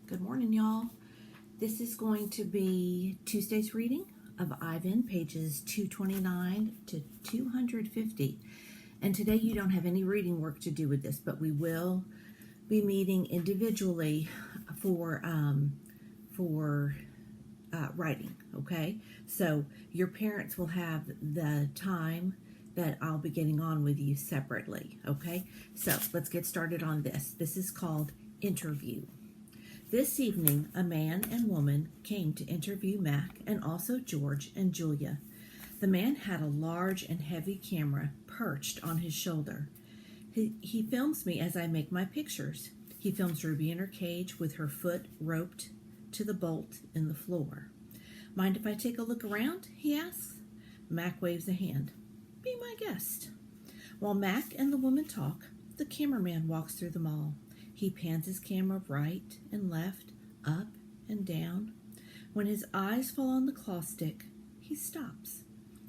Good morning, y'all. This is going to be Tuesday's reading of Ivan, pages 229 to 250. And today you don't have any reading work to do with this, but we will be meeting individually for writing, okay? So your parents will have the time that I'll be getting on with you separately, okay? So let's get started on this. This is called Interview. This evening, a man and woman came to interview Mac and also George and Julia. The man had a large and heavy camera perched on his shoulder. He films me as I make my pictures. He films Ruby in her cage with her foot roped to the bolt in the floor. Mind if I take a look around? He asks. Mac waves a hand. Be my guest. While Mac and the woman talk, the cameraman walks through the mall. He pans his camera right and left, up and down. When his eyes fall on the claw stick, he stops.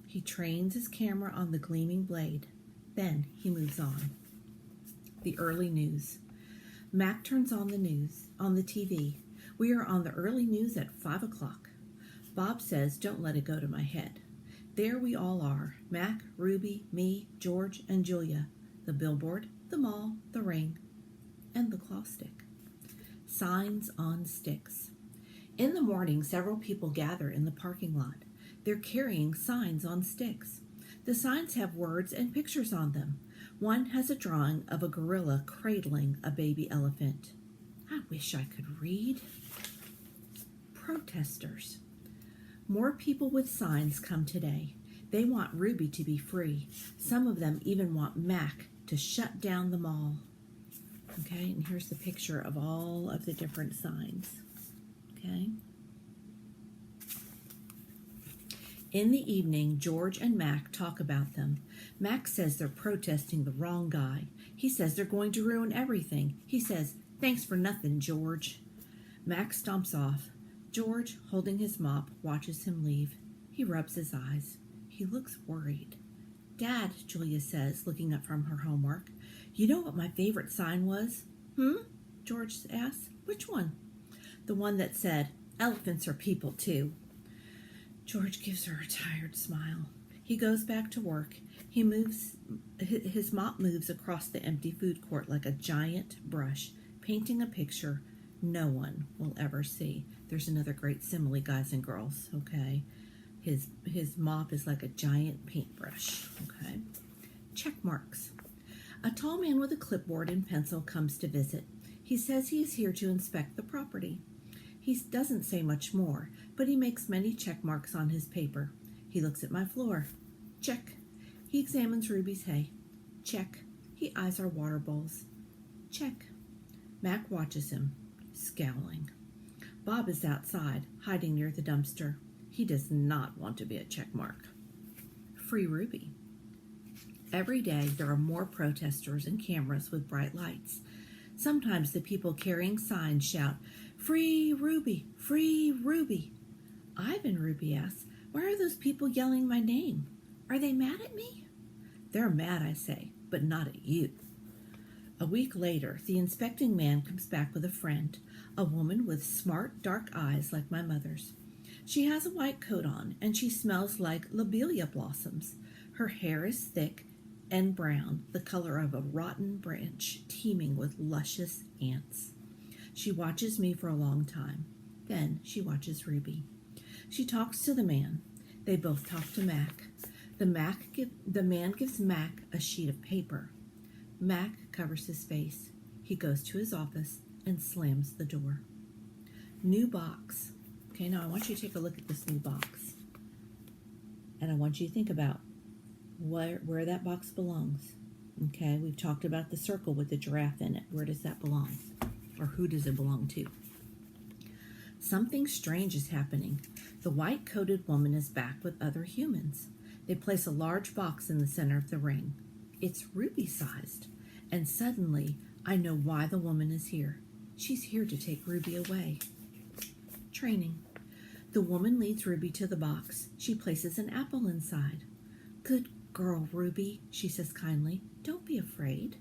He trains his camera on the gleaming blade. Then he moves on. The early news. Mac turns on the news, on the TV. We are on the early news at 5 o'clock. Bob says, don't let it go to my head. There we all are, Mac, Ruby, me, George, and Julia. The billboard, the mall, the ring, and the claw stick. Signs on sticks. In the morning, several people gather in the parking lot. They're carrying signs on sticks. The signs have words and pictures on them. One has a drawing of a gorilla cradling a baby elephant. I wish I could read. Protesters. More people with signs come today. They want Ruby to be free. Some of them even want Mac to shut down the mall. Okay, and here's the picture of all of the different signs. Okay. In the evening, George and Mac talk about them. Mac says they're protesting the wrong guy. He says they're going to ruin everything. He says, thanks for nothing, George. Mac stomps off. George, holding his mop, watches him leave. He rubs his eyes. He looks worried. Dad, Julia says, looking up from her homework, you know what my favorite sign was? George asks. Which one? The one that said, elephants are people too. George gives her a tired smile. He goes back to work. His mop moves across the empty food court like a giant brush, painting a picture no one will ever see. There's another great simile, guys and girls, okay? His mop is like a giant paintbrush, okay? Check marks. A tall man with a clipboard and pencil comes to visit. He says he is here to inspect the property. He doesn't say much more, but he makes many check marks on his paper. He looks at my floor. Check. He examines Ruby's hay. Check. He eyes our water bowls. Check. Mac watches him, scowling. Bob is outside, hiding near the dumpster. He does not want to be a check mark. Free Ruby. Every day there are more protesters and cameras with bright lights. Sometimes the people carrying signs shout, Free Ruby! Free Ruby! Ivan, Ruby asks, why are those people yelling my name? Are they mad at me? They're mad, I say, but not at you. A week later, the inspecting man comes back with a friend, a woman with smart, dark eyes like my mother's. She has a white coat on, and she smells like lobelia blossoms. Her hair is thick and brown, the color of a rotten branch, teeming with luscious ants. She watches me for a long time. Then she watches Ruby. She talks to the man. They both talk to Mac. The man gives Mac a sheet of paper. Mac covers his face. He goes to his office and slams the door. New box. Okay, now I want you to take a look at this new box. And I want you to think about where that box belongs. Okay, we've talked about the circle with the giraffe in it. Where does that belong? Or who does it belong to? Something strange is happening. The white-coated woman is back with other humans. They place a large box in the center of the ring. It's Ruby-sized. And suddenly, I know why the woman is here. She's here to take Ruby away. Training. The woman leads Ruby to the box. She places an apple inside. Good girl, Ruby, she says kindly. Don't be afraid.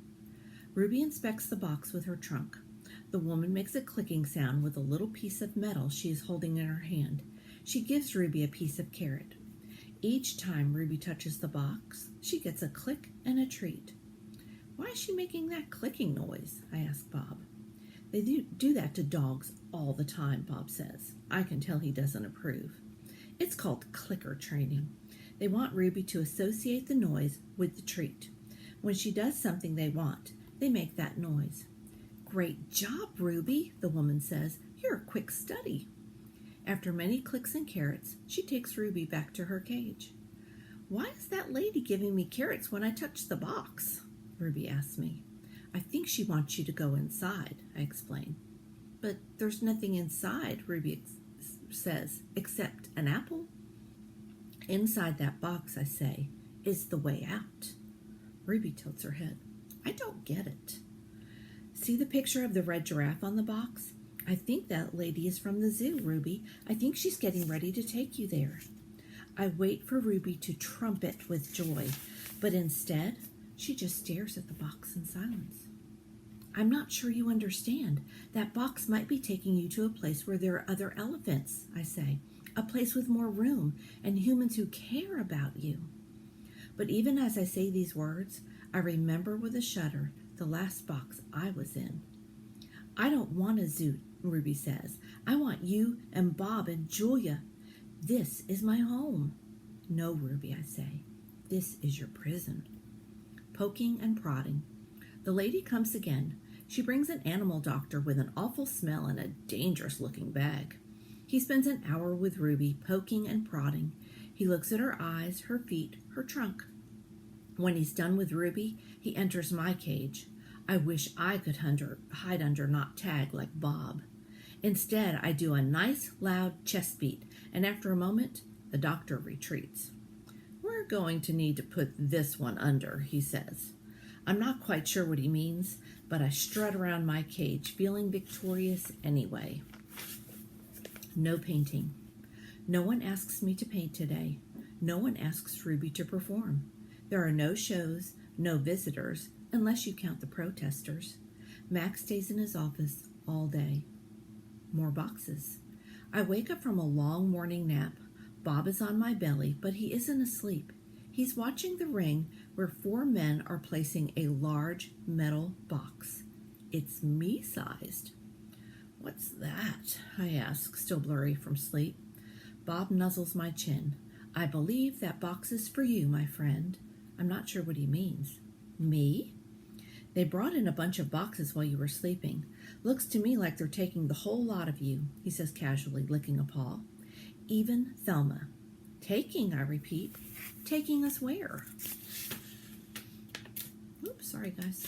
Ruby inspects the box with her trunk. The woman makes a clicking sound with a little piece of metal she is holding in her hand. She gives Ruby a piece of carrot. Each time Ruby touches the box, she gets a click and a treat. Why is she making that clicking noise? I ask Bob. They do that to dogs all the time, Bob says. I can tell he doesn't approve. It's called clicker training. They want Ruby to associate the noise with the treat. When she does something they want, they make that noise. Great job, Ruby, the woman says. You're a quick study. After many clicks and carrots, she takes Ruby back to her cage. Why is that lady giving me carrots when I touch the box? Ruby asks me. I think she wants you to go inside, I explain. But there's nothing inside, Ruby says, except an apple. Inside that box, I say, is the way out. Ruby tilts her head. I don't get it. See the picture of the red giraffe on the box? I think that lady is from the zoo, Ruby. I think she's getting ready to take you there. I wait for Ruby to trumpet with joy, but instead, she just stares at the box in silence. I'm not sure you understand. That box might be taking you to a place where there are other elephants, I say. A place with more room and humans who care about you. But even as I say these words, I remember with a shudder the last box I was in. I don't want a zoo, Ruby says. I want you and Bob and Julia. This is my home. No, Ruby, I say. This is your prison. Poking and prodding. The lady comes again. She brings an animal doctor with an awful smell and a dangerous-looking bag. He spends an hour with Ruby, poking and prodding. He looks at her eyes, her feet, her trunk. When he's done with Ruby, he enters my cage. I wish I could hide under, not tag like Bob. Instead, I do a nice, loud chest beat, and after a moment, the doctor retreats. We're going to need to put this one under, he says. I'm not quite sure what he means, but I strut around my cage, feeling victorious anyway. No painting. No one asks me to paint today. No one asks Ruby to perform. There are no shows, no visitors, unless you count the protesters. Max stays in his office all day. More boxes. I wake up from a long morning nap. Bob is on my belly, but he isn't asleep. He's watching the ring where 4 men are placing a large metal box. It's me-sized. What's that? I ask, still blurry from sleep. Bob nuzzles my chin. I believe that box is for you, my friend. I'm not sure what he means. Me? They brought in a bunch of boxes while you were sleeping. Looks to me like they're taking the whole lot of you, he says casually, licking a paw. Even Thelma. Taking, I repeat. Taking us where? Oops, sorry guys.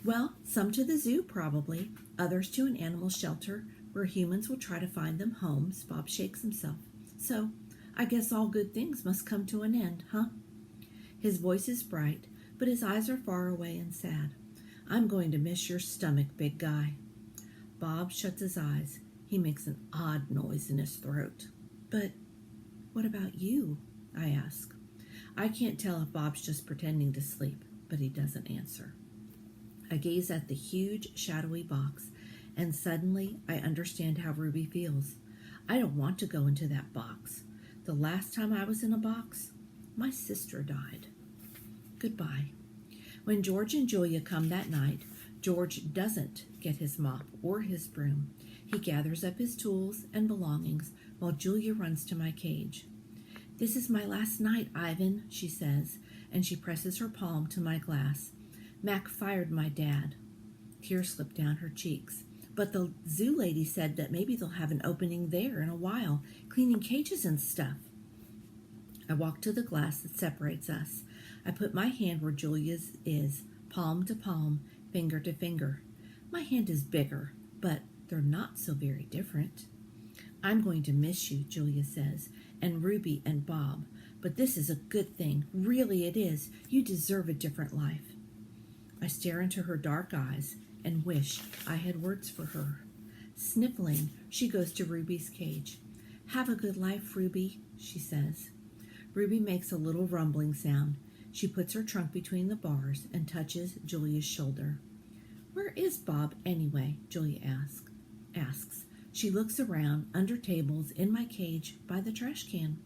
Well, some to the zoo probably, others to an animal shelter where humans will try to find them homes. Bob shakes himself. So, I guess all good things must come to an end, huh? His voice is bright, but his eyes are far away and sad. I'm going to miss your stomach, big guy. Bob shuts his eyes. He makes an odd noise in his throat. But what about you? I ask. I can't tell if Bob's just pretending to sleep, but he doesn't answer. I gaze at the huge, shadowy box, and suddenly I understand how Ruby feels. I don't want to go into that box. The last time I was in a box, my sister died. Goodbye. When George and Julia come that night, George doesn't get his mop or his broom. He gathers up his tools and belongings while Julia runs to my cage. This is my last night, Ivan, she says, and she presses her palm to my glass. Mac fired my dad. Tears slip down her cheeks. But the zoo lady said that maybe they'll have an opening there in a while, cleaning cages and stuff. I walk to the glass that separates us. I put my hand where Julia's is, palm to palm, finger to finger. My hand is bigger, but they're not so very different. I'm going to miss you, Julia says, and Ruby and Bob. But this is a good thing. Really it is. You deserve a different life. I stare into her dark eyes and wish I had words for her. Sniffling, she goes to Ruby's cage. Have a good life, Ruby, she says. Ruby makes a little rumbling sound. She puts her trunk between the bars and touches Julia's shoulder. Where is Bob anyway? Julia asks. She looks around, under tables, in my cage, by the trash can.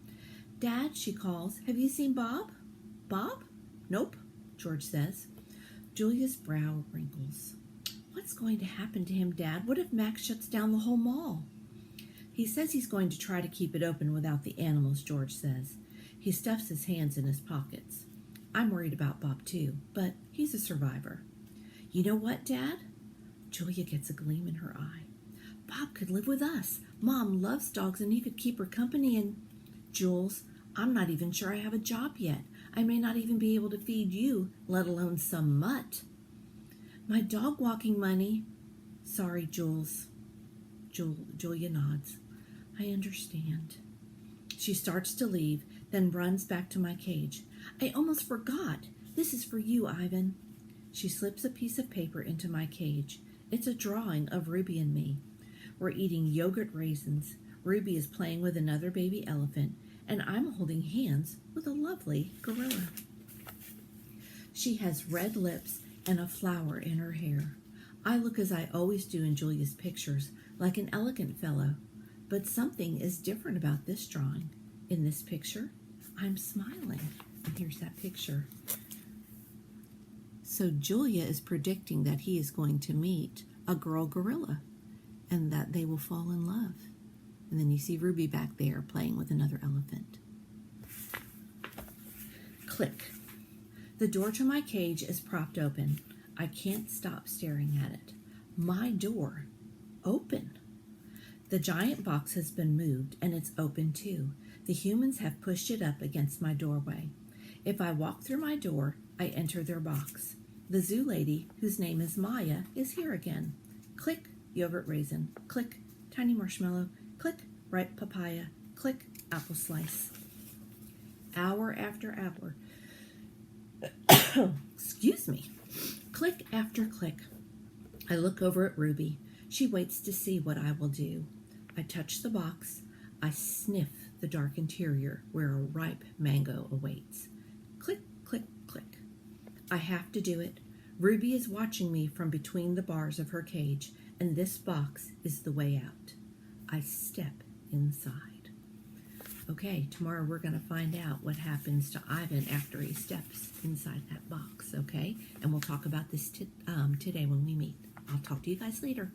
Dad, she calls, have you seen Bob? Bob? Nope, George says. Julia's brow wrinkles. What's going to happen to him, Dad? What if Max shuts down the whole mall? He says he's going to try to keep it open without the animals, George says. He stuffs his hands in his pockets. I'm worried about Bob too, but he's a survivor. You know what, Dad? Julia gets a gleam in her eye. Bob could live with us. Mom loves dogs and he could keep her company and... Jules, I'm not even sure I have a job yet. I may not even be able to feed you, let alone some mutt. My dog walking money. Sorry, Jules. Julia nods. I understand. She starts to leave, then runs back to my cage. I almost forgot. This is for you, Ivan. She slips a piece of paper into my cage. It's a drawing of Ruby and me. We're eating yogurt raisins. Ruby is playing with another baby elephant, and I'm holding hands with a lovely gorilla. She has red lips and a flower in her hair. I look as I always do in Julia's pictures, like an elegant fellow. But something is different about this drawing. In this picture, I'm smiling. And here's that picture. So Julia is predicting that he is going to meet a girl gorilla and that they will fall in love. And then you see Ruby back there playing with another elephant. Click. The door to my cage is propped open. I can't stop staring at it. My door. Open. The giant box has been moved and it's open too. The humans have pushed it up against my doorway. If I walk through my door, I enter their box. The zoo lady, whose name is Maya, is here again. Click, yogurt raisin. Click, tiny marshmallow. Click, ripe papaya. Click, apple slice. Hour after hour. Excuse me. Click after click. I look over at Ruby. She waits to see what I will do. I touch the box. I sniff the dark interior where a ripe mango awaits. Click, click, click. I have to do it. Ruby is watching me from between the bars of her cage, and this box is the way out. I step inside. Okay, tomorrow we're going to find out what happens to Ivan after he steps inside that box, okay? And we'll talk about this today when we meet. I'll talk to you guys later.